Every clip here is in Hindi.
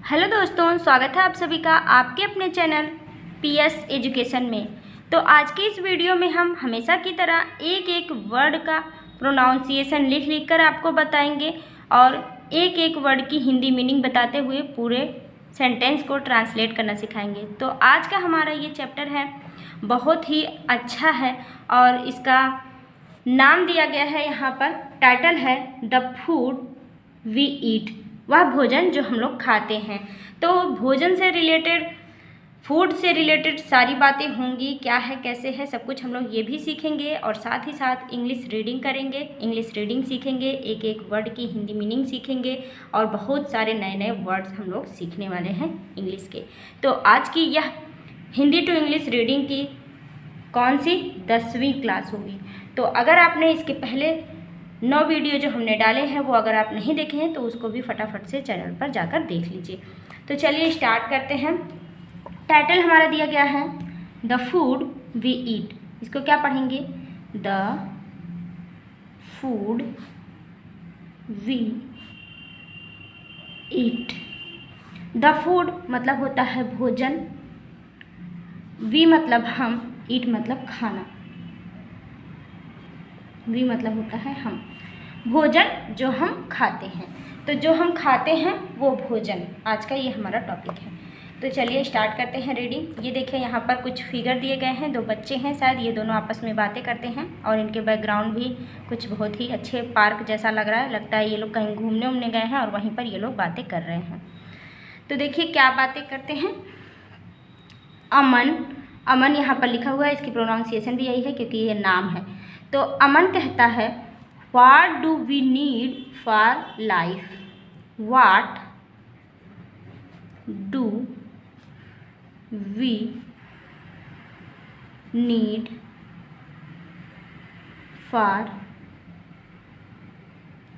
हेलो दोस्तों, स्वागत है आप सभी का आपके अपने चैनल पीएस एजुकेशन में। तो आज की इस वीडियो में हम हमेशा की तरह एक एक वर्ड का प्रोनाउंसिएशन लिख कर आपको बताएंगे और एक एक वर्ड की हिंदी मीनिंग बताते हुए पूरे सेंटेंस को ट्रांसलेट करना सिखाएंगे। तो आज का हमारा ये चैप्टर है, बहुत ही अच्छा है और इसका नाम दिया गया है, यहाँ पर टाइटल है द फूड वी ईट, वह भोजन जो हम लोग खाते हैं। तो भोजन से रिलेटेड, फूड से रिलेटेड सारी बातें होंगी, क्या है कैसे है सब कुछ हम लोग ये भी सीखेंगे और साथ ही साथ इंग्लिश रीडिंग करेंगे, इंग्लिश रीडिंग सीखेंगे, एक एक वर्ड की हिंदी मीनिंग सीखेंगे और बहुत सारे नए नए वर्ड्स हम लोग सीखने वाले हैं इंग्लिश के। तो आज की यह हिंदी टू इंग्लिश रीडिंग की कौन सी 10वीं क्लास होगी। तो अगर आपने इसके पहले 9 वीडियो जो हमने डाले हैं वो अगर आप नहीं देखे हैं तो उसको भी फटाफट से चैनल पर जाकर देख लीजिए। तो चलिए स्टार्ट करते हैं। टाइटल हमारा दिया गया है द फूड वी ईट। इसको क्या पढ़ेंगे? The food we eat. The food मतलब होता है भोजन, वी मतलब हम, ईट मतलब खाना, वी मतलब होता है हम, भोजन जो हम खाते हैं। तो जो हम खाते हैं वो भोजन, आज का ये हमारा टॉपिक है। तो चलिए स्टार्ट करते हैं रीडिंग। ये देखिए यहाँ पर कुछ फिगर दिए गए हैं, 2 बच्चे हैं, शायद ये दोनों आपस में बातें करते हैं और इनके बैकग्राउंड भी कुछ बहुत ही अच्छे पार्क जैसा लग रहा है, लगता है ये लोग कहीं घूमने उमने गए हैं और वहीं पर ये लोग बातें कर रहे हैं। तो देखिए क्या बातें करते हैं। अमन, अमन यहाँ पर लिखा हुआ है, इसकी प्रोनाउंसिएशन भी यही है क्योंकि ये नाम है। तो अमन कहता है what do we need for life, what do we need for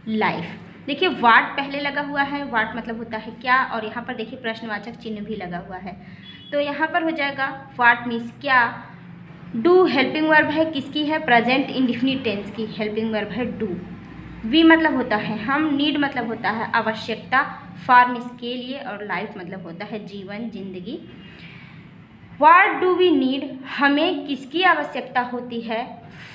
life. देखिए वाट पहले लगा हुआ है, वाट मतलब होता है क्या, और यहाँ पर देखिए प्रश्नवाचक चिन्ह भी लगा हुआ है। तो यहाँ पर हो जाएगा वाट मीन्स क्या, डू हेल्पिंग वर्ब है, किसकी है? प्रेजेंट इंडेफिनिट टेंस की हेल्पिंग वर्ब है डू। वी मतलब होता है हम, नीड मतलब होता है आवश्यकता, फॉर मीन्स के लिए, और लाइफ मतलब होता है जीवन, जिंदगी। व्हाट डू वी नीड, हमें किसकी आवश्यकता होती है?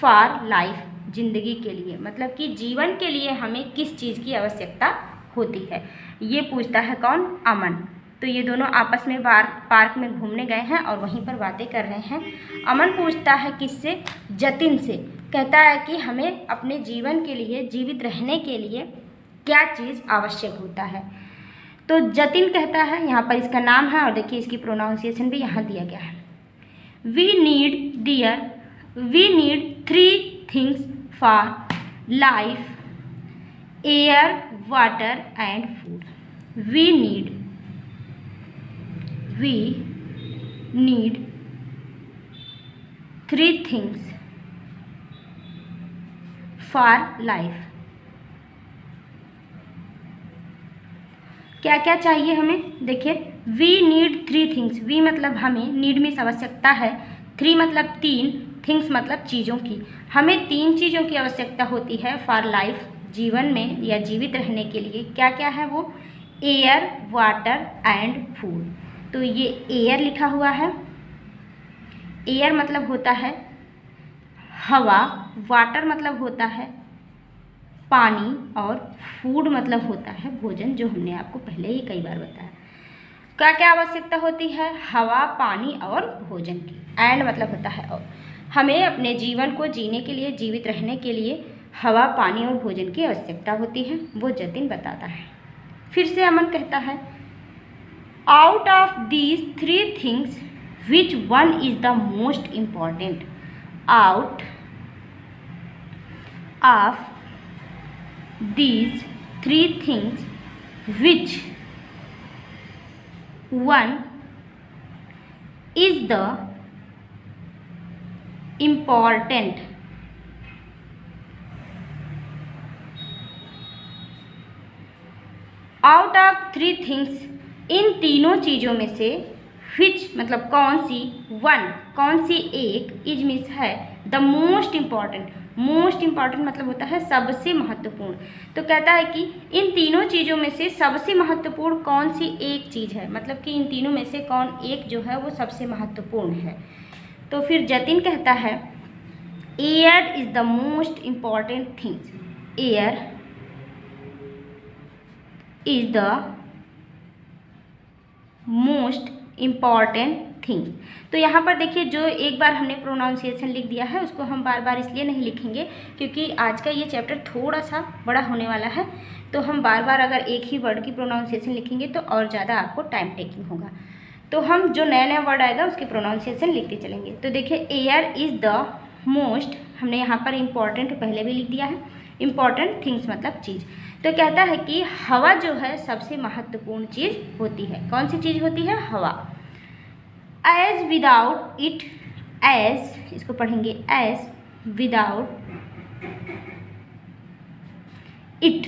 फॉर लाइफ, जिंदगी के लिए, मतलब कि जीवन के लिए हमें किस चीज़ की आवश्यकता होती है, ये पूछता है कौन? अमन। तो ये दोनों आपस में पार्क में घूमने गए हैं और वहीं पर बातें कर रहे हैं। अमन पूछता है किससे? जतिन से। कहता है कि हमें अपने जीवन के लिए, जीवित रहने के लिए क्या चीज़ आवश्यक होता है। तो जतिन कहता है, यहाँ पर इसका नाम है और देखिए इसकी प्रोनाउंसिएशन भी यहाँ दिया गया है। We need dear, we need 3 things for life, air, water and food. We need 3 things for life. क्या क्या चाहिए हमें? देखिए वी नीड 3 थिंग्स, वी मतलब हमें, नीड मीन्स आवश्यकता है, 3 मतलब 3, थिंग्स मतलब चीज़ों की। हमें 3 चीज़ों की आवश्यकता होती है फॉर लाइफ, जीवन में या जीवित रहने के लिए। क्या क्या है वो? Air, water and food. तो ये एयर लिखा हुआ है, एयर मतलब होता है हवा, वाटर मतलब होता है पानी, और फूड मतलब होता है भोजन, जो हमने आपको पहले ही कई बार बताया। क्या क्या आवश्यकता होती है? हवा, पानी और भोजन की। एंड मतलब होता है और। हमें अपने जीवन को जीने के लिए, जीवित रहने के लिए हवा, पानी और भोजन की आवश्यकता होती है, वो जतिन बताता है। फिर से अमन कहता है out of these 3 things which one is the most important, out of these 3 things which one is the important, out of 3 things, इन तीनों चीज़ों में से, which मतलब कौन सी, वन कौन सी एक, इज मीन्स है, the most important most important मतलब होता है सबसे महत्वपूर्ण। तो कहता है कि इन तीनों चीज़ों में से सबसे महत्वपूर्ण कौन सी एक चीज़ है, मतलब कि इन तीनों में से कौन एक जो है वो सबसे महत्वपूर्ण है। तो फिर जतिन कहता है air is the most important things, air is the most important thing. तो यहाँ पर देखिए जो एक बार हमने प्रोनाउंसिएशन लिख दिया है उसको हम बार बार इसलिए नहीं लिखेंगे क्योंकि आज का ये चैप्टर थोड़ा सा बड़ा होने वाला है, तो हम बार बार अगर एक ही वर्ड की प्रोनाउंसिएशन लिखेंगे तो और ज़्यादा आपको टाइम टेकिंग होगा। तो हम जो नया नया वर्ड आएगा उसकी प्रोनाउंसिएशन लिखते चलेंगे। तो देखिए एयर इज़ द मोस्ट, हमने यहाँ पर इम्पॉर्टेंट पहले भी लिख दिया है, इम्पॉर्टेंट थिंग्स मतलब चीज़। तो कहता है कि हवा जो है सबसे महत्वपूर्ण चीज़ होती है। कौन सी चीज़ होती है? हवा। एज विदाउट इट, एज इसको पढ़ेंगे एज विदाउट इट,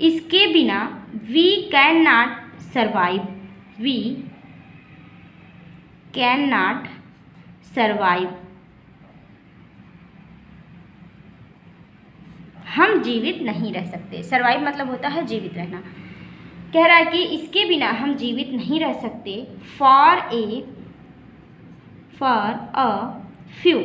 इसके बिना we can not survive, we can not survive, हम जीवित नहीं रह सकते। सर्वाइव मतलब होता है जीवित रहना। कह रहा है कि इसके बिना हम जीवित नहीं रह सकते। For a few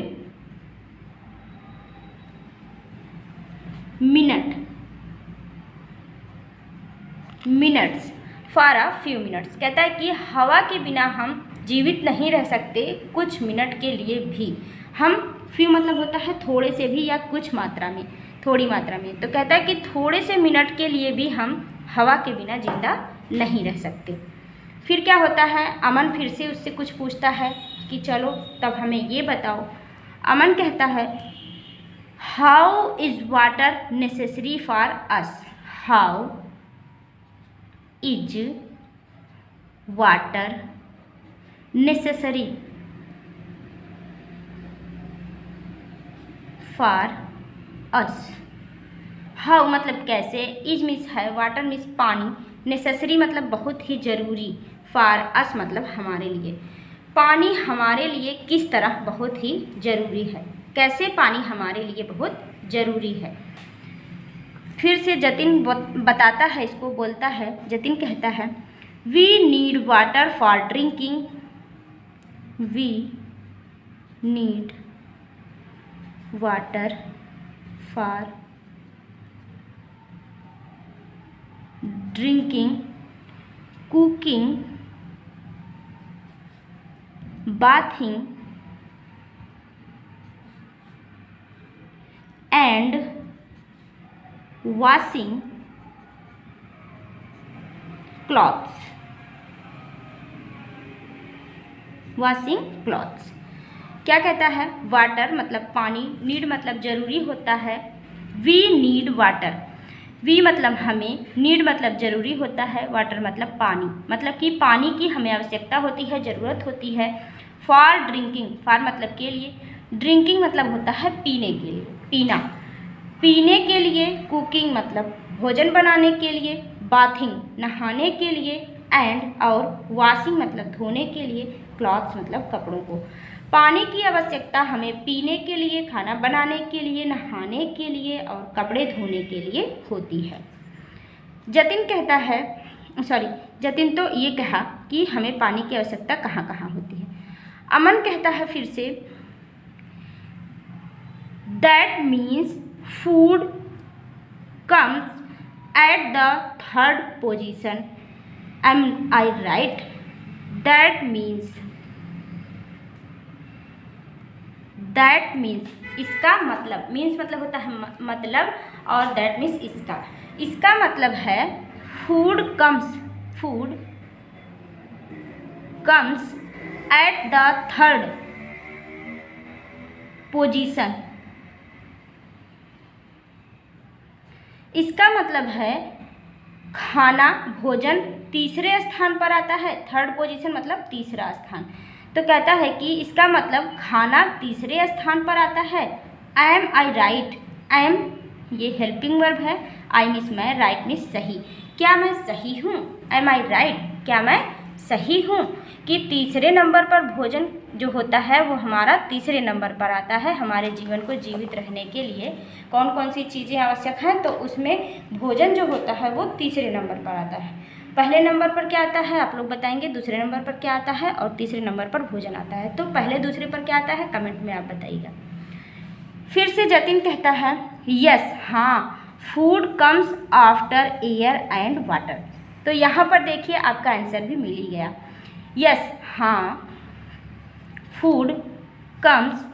minutes, for a few minutes. कहता है कि हवा के बिना हम जीवित नहीं रह सकते कुछ मिनट के लिए भी। हम फ्यू मतलब होता है थोड़े से भी या कुछ मात्रा में, थोड़ी मात्रा में। तो कहता है कि थोड़े से मिनट के लिए भी हम हवा के बिना जिंदा नहीं रह सकते। फिर क्या होता है, अमन फिर से उससे कुछ पूछता है कि चलो तब हमें ये बताओ। अमन कहता है how is water necessary for us, how is water necessary for us. How मतलब कैसे, इज मीन्स है, वाटर मीन्स पानी, नेसेसरी मतलब बहुत ही ज़रूरी, फॉर अस मतलब हमारे लिए। पानी हमारे लिए किस तरह बहुत ही ज़रूरी है, कैसे पानी हमारे लिए बहुत ज़रूरी है। फिर से जतिन बताता है, इसको बोलता है। जतिन कहता है we need water for drinking, we need water for drinking, cooking, bathing and washing clothes, washing clothes. क्या कहता है, वाटर मतलब पानी, नीड मतलब ज़रूरी होता है, वी नीड वाटर, वी मतलब हमें, नीड मतलब ज़रूरी होता है, वाटर मतलब पानी, मतलब कि पानी की हमें आवश्यकता होती है, ज़रूरत होती है। फॉर ड्रिंकिंग, फॉर मतलब के लिए, ड्रिंकिंग मतलब होता है पीने के लिए, पीना, पीने के लिए। कुकिंग मतलब भोजन बनाने के लिए, बाथिंग नहाने के लिए, एंड और वॉशिंग मतलब धोने के लिए, क्लॉथ्स मतलब कपड़ों को। पानी की आवश्यकता हमें पीने के लिए, खाना बनाने के लिए, नहाने के लिए और कपड़े धोने के लिए होती है। जतिन कहता है, जतिन तो ये कहा कि हमें पानी की आवश्यकता कहाँ कहाँ होती है। अमन कहता है फिर से that means food comes at the third position, am I right? That means, that means इसका मतलब, मीन्स मतलब होता है मतलब, और दैट मीन्स इसका, इसका मतलब है food comes, food comes at the third position. इसका मतलब है खाना, भोजन तीसरे स्थान पर आता है, थर्ड पोजीशन मतलब तीसरा स्थान। तो कहता है कि इसका मतलब खाना तीसरे स्थान पर आता है। एम आई राइट, एम ये हेल्पिंग वर्ब है, आई मीन्स मैं, राइट मीन्स सही। क्या मैं सही हूँ? एम आई राइट, क्या मैं सही हूँ कि तीसरे नंबर पर भोजन जो होता है वो हमारा तीसरे नंबर पर आता है। हमारे जीवन को जीवित रहने के लिए कौन कौन सी चीज़ें आवश्यक हैं, तो उसमें भोजन जो होता है वो तीसरे नंबर पर आता है। पहले नंबर पर क्या आता है आप लोग बताएंगे, दूसरे नंबर पर क्या आता है और तीसरे नंबर पर भोजन आता है। तो पहले दूसरे पर क्या आता है कमेंट में आप बताइएगा। फिर से जतिन कहता है यस, हाँ, food comes after air and water. तो यहाँ पर देखिए आपका आंसर भी मिल ही गया। यस, हाँ, food comes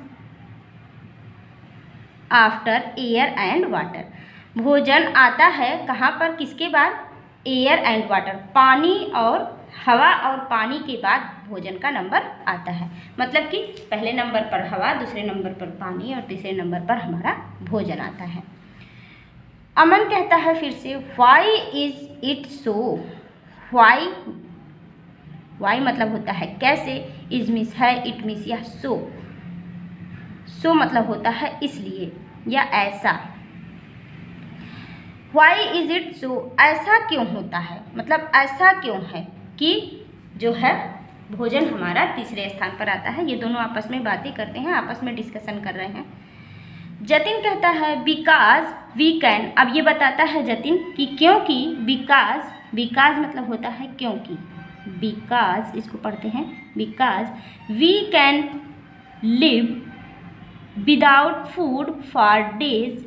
after air and water. भोजन आता है कहाँ पर, किसके बाद, एयर एंड वाटर, पानी और हवा और पानी के बाद भोजन का नंबर आता है। मतलब कि पहले नंबर पर हवा, दूसरे नंबर पर पानी और तीसरे नंबर पर हमारा भोजन आता है। अमन कहता है फिर से why is it so. Why, why मतलब होता है कैसे, इज मीन्स है, इट मीन्स या सो मतलब होता है इसलिए या ऐसा। वाई इज इट सो, ऐसा क्यों होता है, मतलब ऐसा क्यों है कि जो है भोजन हमारा तीसरे स्थान पर आता है। ये दोनों आपस में बातें करते हैं, आपस में डिस्कशन कर रहे हैं। जतिन कहता है बिकॉज वी कैन। अब ये बताता है जतिन कि क्योंकि, बिकॉज मतलब होता है क्योंकि, बिकॉज इसको पढ़ते हैं, because we can live without food for days,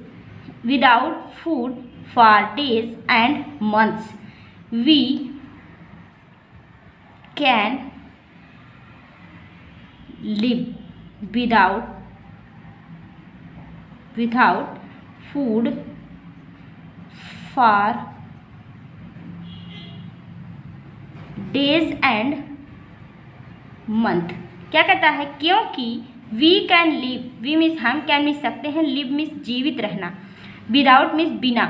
without food for days and months. We can live without food for days and month। क्या कहता है, क्योंकि we can live, we means हम, can मीन्स सकते हैं, live मीन्स जीवित रहना, विदाउट मीन्स बिना,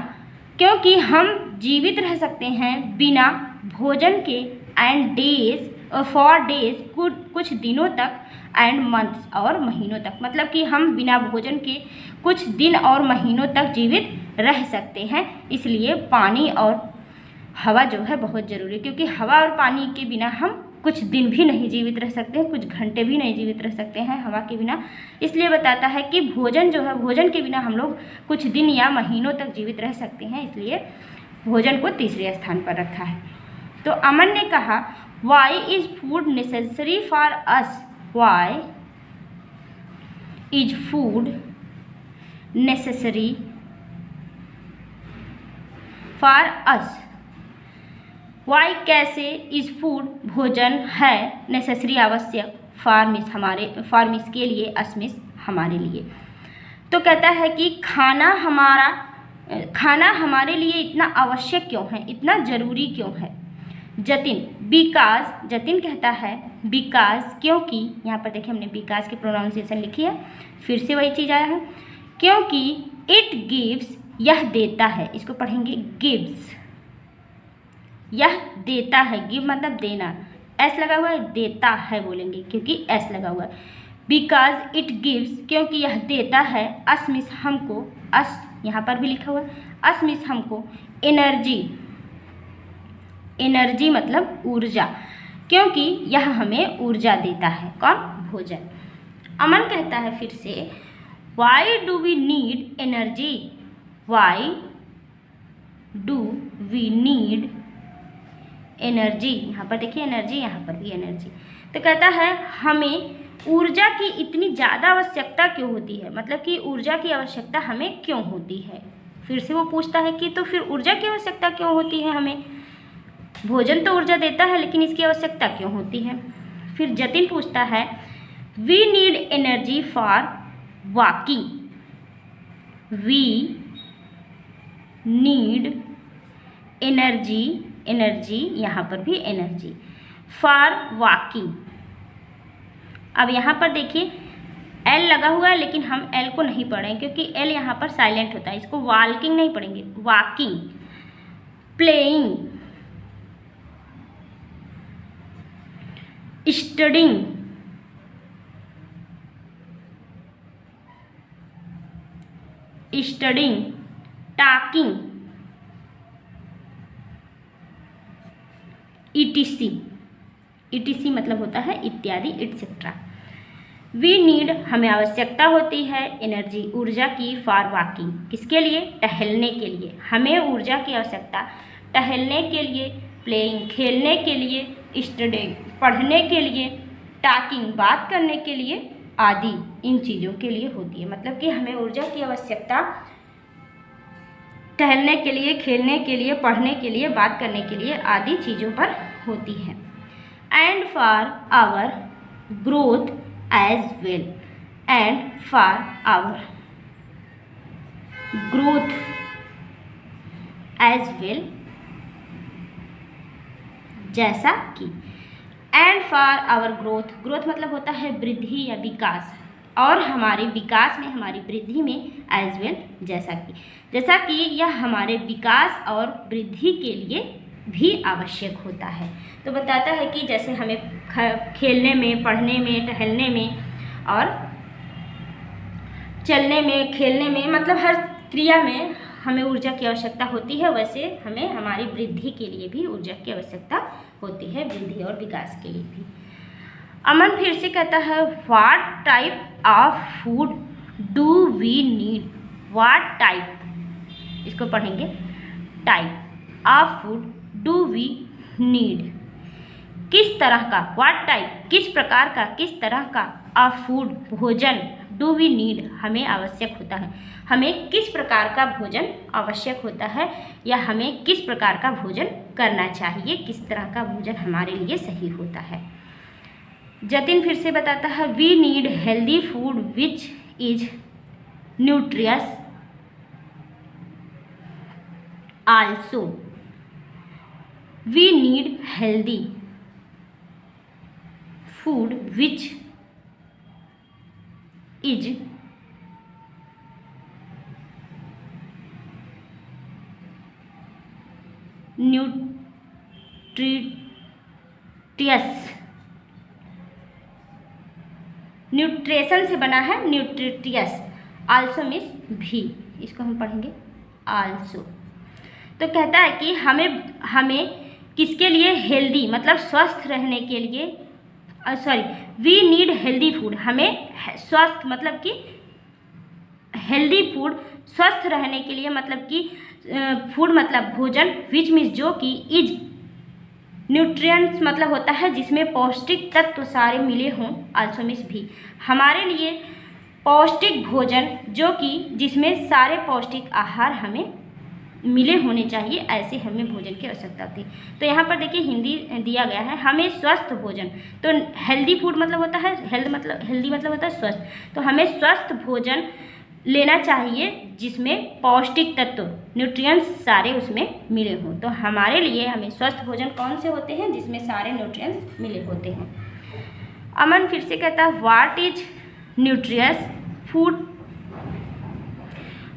क्योंकि हम जीवित रह सकते हैं बिना भोजन के, एंड डेज और फॉर डेज कुछ दिनों तक, एंड मंथ्स और महीनों तक, मतलब कि हम बिना भोजन के कुछ दिन और महीनों तक जीवित रह सकते हैं। इसलिए पानी और हवा जो है बहुत ज़रूरी, क्योंकि हवा और पानी के बिना हम कुछ दिन भी नहीं जीवित रह सकते हैं, कुछ घंटे भी नहीं जीवित रह सकते हैं हवा के बिना। इसलिए बताता है कि भोजन जो है, भोजन के बिना हम लोग कुछ दिन या महीनों तक जीवित रह सकते हैं, इसलिए भोजन को तीसरे स्थान पर रखा है। तो अमन ने कहा why is food necessary for us, why is food necessary for us. Why कैसे, इज फूड भोजन है, नेसेसरी आवश्यक, फॉर मीन्स हमारे, फॉर मीन्स के लिए, अस मीन्स हमारे लिए। तो कहता है कि खाना हमारे लिए इतना आवश्यक क्यों है, इतना ज़रूरी क्यों है। जतिन, बिकॉज, जतिन कहता है बिकॉज क्योंकि, यहाँ पर देखिए हमने बिकॉज की प्रोनाउंसिएशन लिखी है, फिर से वही चीज़ आया है, क्योंकि इट गिव्स, यह देता है, इसको पढ़ेंगे गिव्स, यह देता है, गिव मतलब देना, एस लगा हुआ है, देता है बोलेंगे क्योंकि एस लगा हुआ है। बिकॉज इट गिव्स, क्योंकि यह देता है, अस मीन्स हमको, अस यहाँ पर भी लिखा हुआ है, अस मीन्स हमको, एनर्जी, एनर्जी मतलब ऊर्जा, क्योंकि यह हमें ऊर्जा देता है, कौन, भोजन। अमन कहता है फिर से why do we need energy, why do we need energy, यहाँ पर देखिए एनर्जी, यहाँ पर भी एनर्जी। तो कहता है हमें ऊर्जा की इतनी ज़्यादा आवश्यकता क्यों होती है, मतलब कि ऊर्जा की आवश्यकता हमें क्यों होती है। फिर से वो पूछता है कि तो फिर ऊर्जा की आवश्यकता क्यों होती है हमें, भोजन तो ऊर्जा देता है लेकिन इसकी आवश्यकता क्यों होती है। फिर जतिन पूछता है we need energy for walking, we need energy, energy यहाँ पर भी एनर्जी, फॉर वॉकिंग। अब यहाँ पर देखिए एल लगा हुआ है लेकिन हम एल को नहीं पढ़ें क्योंकि एल यहाँ पर साइलेंट होता है, इसको वॉकिंग नहीं पढ़ेंगे, walking, playing, studying, studying, talking, ETC। ETC मतलब होता है इत्यादि एटसेट्रा। वी नीड हमें आवश्यकता होती है एनर्जी ऊर्जा की फॉर वॉकिंग, किसके लिए? टहलने के लिए। हमें ऊर्जा की आवश्यकता टहलने के लिए, प्लेइंग खेलने के लिए, स्टडिंग पढ़ने के लिए, टॉकिंग बात करने के लिए आदि इन चीज़ों के लिए होती है। मतलब कि हमें ऊर्जा की आवश्यकता टहलने के लिए, खेलने के लिए, पढ़ने के लिए, बात करने के लिए आदि चीज़ों पर होती है। And for our growth as well, and for our growth as well, जैसा कि and for our growth, growth मतलब होता है वृद्धि या विकास, और हमारे विकास में, हमारी वृद्धि में एज वेल जैसा कि यह हमारे विकास और वृद्धि के लिए भी आवश्यक होता है। तो बताता है कि जैसे हमें खेलने में, पढ़ने में, टहलने में और चलने में, खेलने में, मतलब हर क्रिया में हमें ऊर्जा की आवश्यकता होती है, वैसे हमें हमारी वृद्धि के लिए भी ऊर्जा की आवश्यकता होती है, वृद्धि और विकास के लिए भी। अमन फिर से कहता है what type of food do we need, what type, इसको पढ़ेंगे, type of food do we need, किस तरह का, व्हाट टाइप किस प्रकार का, किस तरह का, ऑफ फूड भोजन, डू वी नीड हमें आवश्यक होता है, हमें किस प्रकार का भोजन आवश्यक होता है, या हमें किस प्रकार का भोजन करना चाहिए, किस तरह का भोजन हमारे लिए सही होता है। जतिन फिर से बताता है we need healthy food which is nutritious also, we need healthy food which is nutritious, nutrition से बना है न्यूट्रिटियस, आल्सो मीन्स भी, इसको हम पढ़ेंगे आल्सो। तो कहता है कि हमें किसके लिए हेल्दी मतलब स्वस्थ रहने के लिए, वी नीड हेल्दी फूड, हमें स्वस्थ मतलब कि हेल्दी फूड स्वस्थ रहने के लिए, मतलब कि फूड मतलब भोजन, विच मीन्स जो कि, इज न्यूट्रिएंट्स मतलब होता है जिसमें पौष्टिक तत्व सारे मिले हों, आल्सो मीन्स भी, हमारे लिए पौष्टिक भोजन जो कि जिसमें सारे पौष्टिक आहार हमें मिले होने चाहिए, ऐसे हमें भोजन की आवश्यकता थी। तो यहाँ पर देखिए हिंदी दिया गया है, हमें स्वस्थ भोजन, तो हेल्दी फूड मतलब होता है, हेल्दी मतलब होता है स्वस्थ, तो हमें स्वस्थ भोजन लेना चाहिए जिसमें पौष्टिक तत्व न्यूट्रिएंट्स सारे उसमें मिले हों। तो हमारे लिए हमें स्वस्थ भोजन कौन से होते हैं? जिसमें सारे न्यूट्रिएंट्स मिले होते हैं। अमन फिर से कहता है what is nutritious food,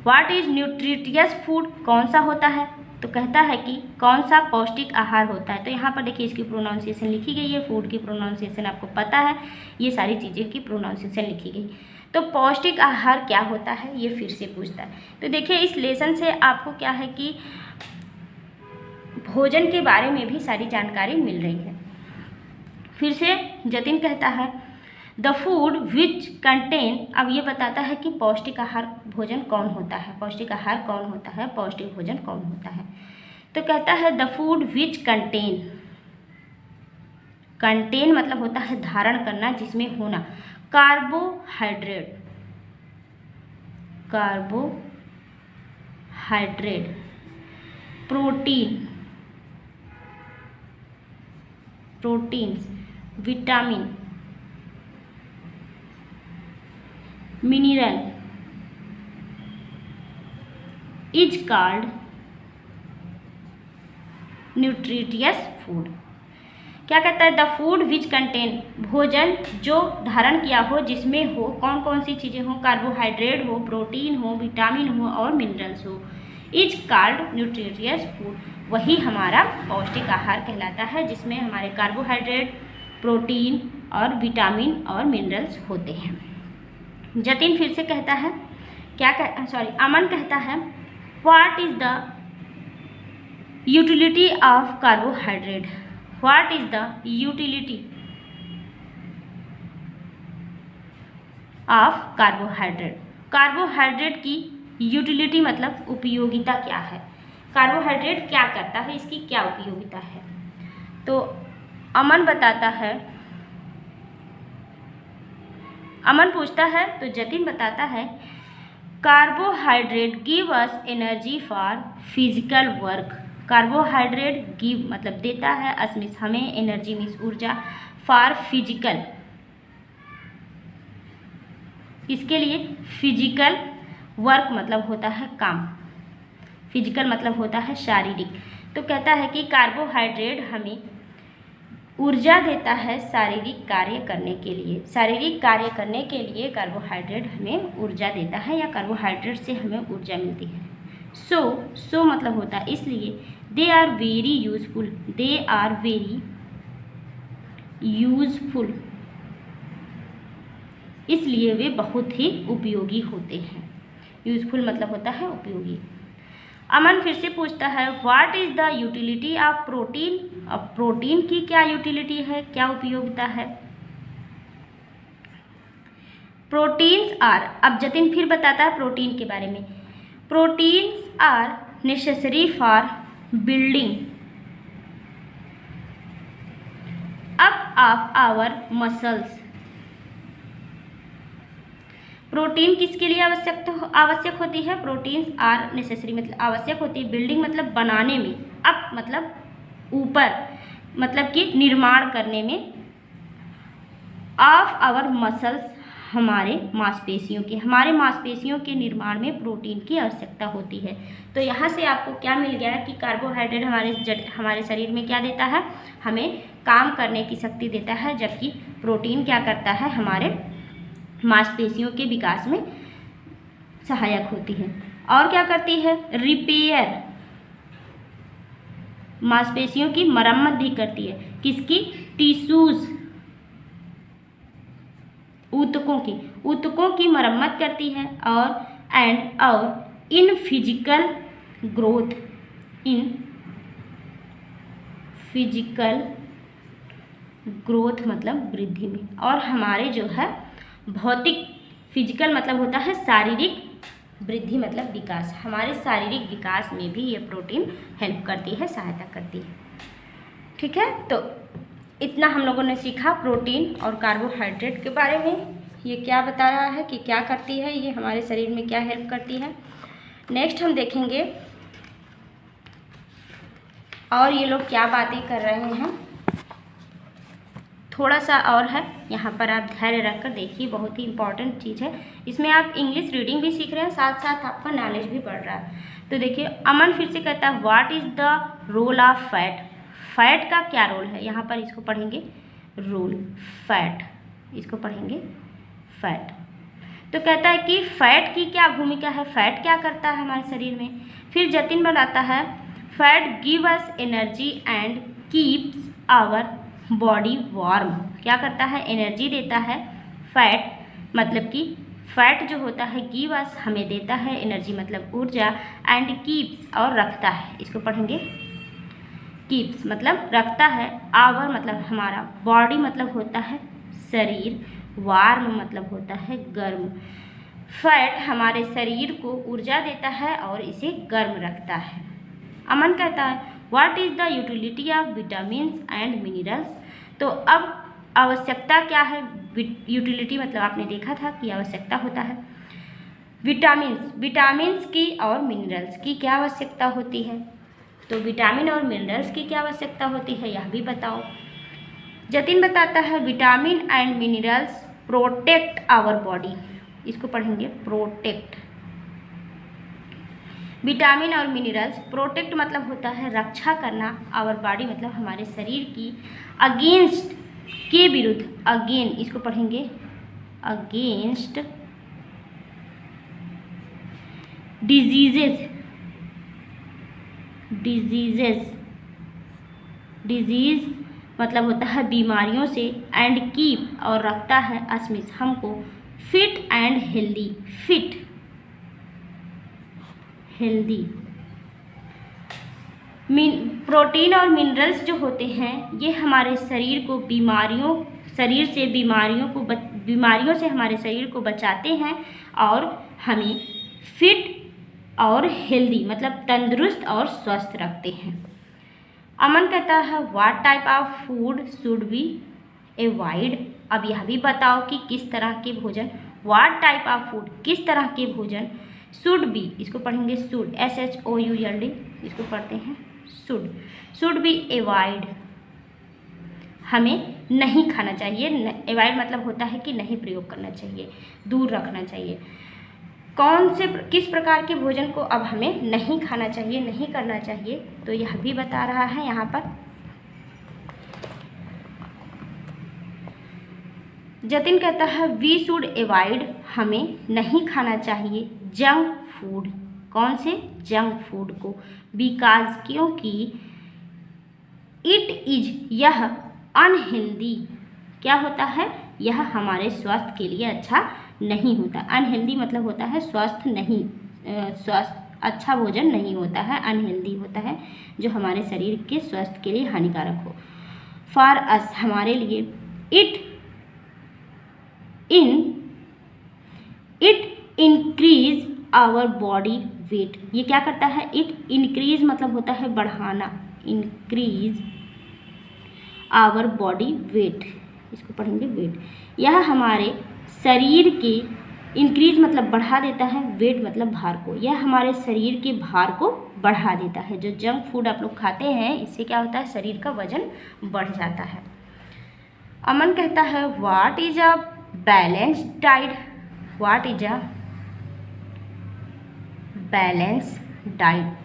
what is nutritious food, कौन सा होता है? तो कहता है कि कौन सा पौष्टिक आहार होता है। तो यहाँ पर देखिए इसकी प्रोनाउंसिएशन लिखी गई है, फूड की प्रोनाउंसिएशन आपको पता है, ये सारी चीज़ें की प्रोनाउंसिएशन लिखी गई। तो पौष्टिक आहार क्या होता है ये फिर से पूछता है। तो देखिए इस लेसन से आपको क्या है कि भोजन के बारे में भी सारी जानकारी मिल रही है। फिर से जतिन कहता है द फूड विच कंटेन, अब ये बताता है कि पौष्टिक आहार भोजन कौन होता है, पौष्टिक आहार कौन होता है, पौष्टिक भोजन कौन होता है। तो कहता है the food which contain, contain मतलब होता है धारण करना, जिसमें होना carbohydrate, carbohydrate, protein, proteins, vitamin, mineral, is called nutritious food. क्या कहता है? द फूड विच कंटेन, भोजन जो धारण किया हो, जिसमें हो कौन कौन सी चीज़ें हो, कार्बोहाइड्रेट हो, प्रोटीन हो, विटामिन हो और मिनरल्स हो, इज कॉल्ड न्यूट्रिटियस फूड, वही हमारा पौष्टिक आहार कहलाता है, जिसमें हमारे कार्बोहाइड्रेट, प्रोटीन और विटामिन और मिनरल्स होते हैं। जतिन फिर से कहता है अमन कहता है what is the utility of carbohydrate, what is the utility of carbohydrate. Carbohydrate की यूटिलिटी मतलब उपयोगिता क्या है, कार्बोहाइड्रेट क्या करता है, इसकी क्या उपयोगिता है। तो अमन बताता है, अमन पूछता है तो जतिन बताता है carbohydrate give us energy for physical work. Carbohydrate give मतलब देता है, अस मीन्स हमें, एनर्जी मीन्स ऊर्जा, फॉर फिजिकल इसके लिए, फिजिकल वर्क मतलब होता है काम, फिजिकल मतलब होता है शारीरिक। तो कहता है कि कार्बोहाइड्रेट हमें ऊर्जा देता है शारीरिक कार्य करने के लिए। शारीरिक कार्य करने के लिए कार्बोहाइड्रेट हमें ऊर्जा देता है या कार्बोहाइड्रेट से हमें ऊर्जा मिलती है। सो मतलब होता है इसलिए, they are very useful, they are very useful, इसलिए वे बहुत ही उपयोगी होते हैं। यूजफुल मतलब होता है उपयोगी। अमन फिर से पूछता है what is the utility of protein. अब प्रोटीन की क्या यूटिलिटी है, क्या उपयोगिता है। प्रोटीन्स आर, अब जतिन फिर बताता है प्रोटीन के बारे में। Proteins are necessary for building up of our muscles. Protein किसके लिए आवश्यक होती है। प्रोटीन्स आर नेसेसरी मतलब आवश्यक होती है, बिल्डिंग मतलब बनाने में, अप मतलब ऊपर, मतलब कि निर्माण करने में, ऑफ आवर मसल्स हमारे मांसपेशियों के, हमारे मांसपेशियों के निर्माण में प्रोटीन की आवश्यकता होती है। तो यहाँ से आपको क्या मिल गया कि कार्बोहाइड्रेट हमारे शरीर में क्या देता है, हमें काम करने की शक्ति देता है, जबकि प्रोटीन क्या करता है, हमारे मांसपेशियों के विकास में सहायक होती है। और क्या करती है, रिपेयर, मांसपेशियों की मरम्मत भी करती है। किसकी, टिश्यूज, ऊतकों की मरम्मत करती है। और in physical growth, in physical growth मतलब वृद्धि में, और हमारे जो है भौतिक, फिजिकल मतलब होता है शारीरिक, वृद्धि मतलब विकास, हमारे शारीरिक विकास में भी ये प्रोटीन हेल्प करती है, सहायता करती है। ठीक है, तो इतना हम लोगों ने सीखा प्रोटीन और कार्बोहाइड्रेट के बारे में। ये क्या बता रहा है कि क्या करती है, ये हमारे शरीर में क्या हेल्प करती है। नेक्स्ट हम देखेंगे और ये लोग क्या बातें कर रहे हैं, थोड़ा सा और है, यहाँ पर आप धैर्य रखकर देखिए, बहुत ही इंपॉर्टेंट चीज़ है। इसमें आप इंग्लिश रीडिंग भी सीख रहे हैं, साथ साथ आपका नॉलेज भी बढ़ रहा है। तो देखिए, अमन फिर से कहता है what is the role of fat. Fat का क्या रोल है, यहाँ पर इसको पढ़ेंगे रोल, फैट, इसको पढ़ेंगे फैट। तो कहता है कि फैट की क्या भूमिका है, फैट क्या करता है हमारे शरीर में। फिर जतिन बताता है fat give us energy and keeps our body warm. क्या करता है, एनर्जी देता है। फैट मतलब कि फैट जो होता है, गिव अस हमें देता है, एनर्जी मतलब ऊर्जा, एंड कीप्स और रखता है, इसको पढ़ेंगे कीप्स मतलब रखता है, आवर मतलब हमारा, बॉडी मतलब होता है शरीर, वार्म मतलब होता है गर्म। फैट हमारे शरीर को ऊर्जा देता है और इसे गर्म रखता है। अमन कहता है what is the utility of vitamins and minerals. तो अब आवश्यकता क्या है, यूटिलिटी मतलब आपने देखा था कि आवश्यकता होता है। विटामिन्स की और मिनरल्स की क्या आवश्यकता होती है। तो विटामिन और मिनरल्स की क्या आवश्यकता होती है, यह भी बताओ। जतिन बताता है vitamin and minerals protect our body, इसको पढ़ेंगे प्रोटेक्ट। विटामिन और मिनरल्स, प्रोटेक्ट मतलब होता है रक्षा करना, आवर बॉडी मतलब हमारे शरीर की, अगेंस्ट के विरुद्ध, अगेन इसको पढ़ेंगे अगेंस्ट डिजीजेज, डिजीज मतलब होता है बीमारियों से, एंड कीप और रखता है अस्मिस हमको, fit and healthy, fit healthy protein और मिनरल्स जो होते हैं ये हमारे शरीर को बीमारियों से हमारे शरीर को बचाते हैं और हमें फिट और हेल्दी मतलब तंदुरुस्त और स्वस्थ रखते हैं। अमन कहता है what type of food should be avoid. अब यह भी बताओ कि किस तरह के भोजन, व्हाट टाइप ऑफ फूड किस तरह के भोजन शुड बी, इसको पढ़ेंगे शुड, SHOULD, इसको पढ़ते हैं शुड बी अवॉइड, हमें नहीं खाना चाहिए। अवॉइड मतलब होता है कि नहीं प्रयोग करना चाहिए, दूर रखना चाहिए। किस प्रकार के भोजन को अब हमें नहीं खाना चाहिए, नहीं करना चाहिए, तो यह भी बता रहा है यहाँ पर। जतिन कहता है वी शुड अवॉइड, हमें नहीं खाना चाहिए जंक फूड। कौन से? जंक फूड को। बिकॉज, क्योंकि इट इज, यह अनहेल्दी, क्या होता है? यह हमारे स्वास्थ्य के लिए अच्छा नहीं होता। अनहेल्दी मतलब होता है अच्छा भोजन नहीं होता है, अनहेल्दी होता है जो हमारे शरीर के स्वास्थ्य के लिए हानिकारक हो। फॉर अस, हमारे लिए, it increase our body weight, ये क्या करता है? इट इंक्रीज मतलब होता है बढ़ाना, इंक्रीज आवर बॉडी वेट, इसको पढ़ेंगे वेट। यह हमारे शरीर के, इंक्रीज मतलब बढ़ा देता है, वेट मतलब भार को, यह हमारे शरीर के भार को बढ़ा देता है। जो जंक फूड आप लोग खाते हैं इससे क्या होता है? शरीर का वजन बढ़ जाता है। अमन कहता है what is a balanced diet, what is a balanced diet.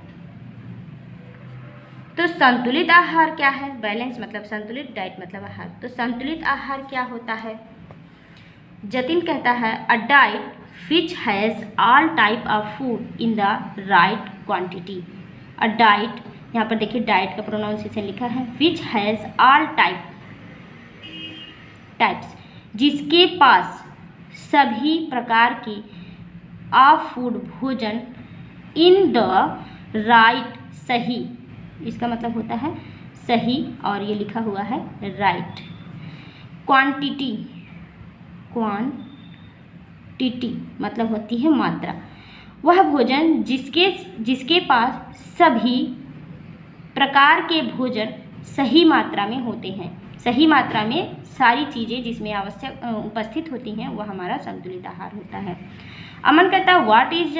तो संतुलित आहार क्या है? बैलेंस मतलब संतुलित, डाइट मतलब आहार। तो संतुलित आहार क्या होता है? जतिन कहता है a diet which has all type of food in the right quantity. A diet, यहाँ पर देखिए डाइट का प्रोनाउंसिएशन लिखा है, विच हैज़ ऑल टाइप्स, जिसके पास सभी प्रकार के ऑफ फूड भोजन, इन द राइट, सही, इसका मतलब होता है सही, और ये लिखा हुआ है राइट, क्वांटिटी मतलब होती है मात्रा, वह भोजन जिसके पास सभी प्रकार के भोजन सही मात्रा में होते हैं, सही मात्रा में सारी चीज़ें जिसमें आवश्यक उपस्थित होती हैं वह हमारा संतुलित आहार होता है। अमन कहता है व्हाट इज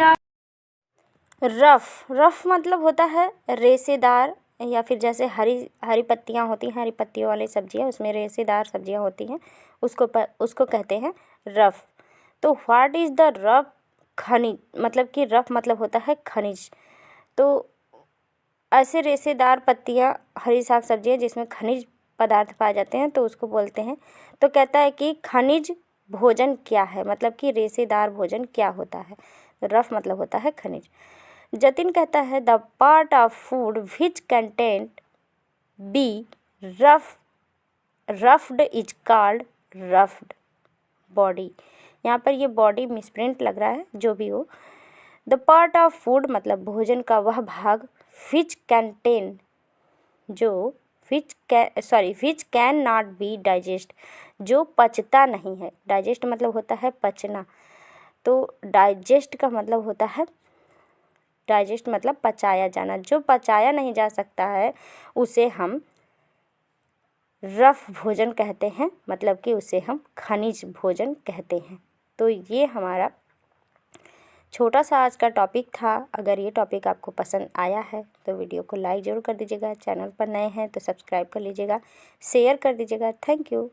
रफ मतलब होता है रेशेदार, या फिर जैसे हरी पत्तियाँ होती हैं, हरी पत्तियों वाली सब्जियाँ, उसमें रेशेदार सब्जियाँ होती हैं, उसको कहते हैं रफ। तो व्हाट इज़ द रफ? खनिज, मतलब कि रफ मतलब होता है खनिज। तो ऐसे रेशेदार पत्तियाँ, हरी साग सब्जियाँ जिसमें खनिज पदार्थ पाए जाते हैं तो उसको बोलते हैं। तो कहता है कि खनिज भोजन क्या है, मतलब कि रेशेदार भोजन क्या होता है। रफ मतलब होता है खनिज। जतिन कहता है the part of food which content be roughed is called roughed body. यहाँ पर ये बॉडी मिसप्रिंट लग रहा है, जो भी हो। द पार्ट ऑफ फूड मतलब भोजन का वह भाग, which contain, which can not be digest, जो पचता नहीं है। डाइजेस्ट मतलब होता है पचना, तो डाइजेस्ट का मतलब होता है, डाइजेस्ट मतलब पचाया जाना, जो पचाया नहीं जा सकता है उसे हम रफ भोजन कहते हैं, मतलब कि उसे हम खनिज भोजन कहते हैं। तो ये हमारा छोटा सा आज का टॉपिक था। अगर ये टॉपिक आपको पसंद आया है तो वीडियो को लाइक ज़रूर कर दीजिएगा, चैनल पर नए हैं तो सब्सक्राइब कर लीजिएगा, शेयर कर दीजिएगा। Thank you.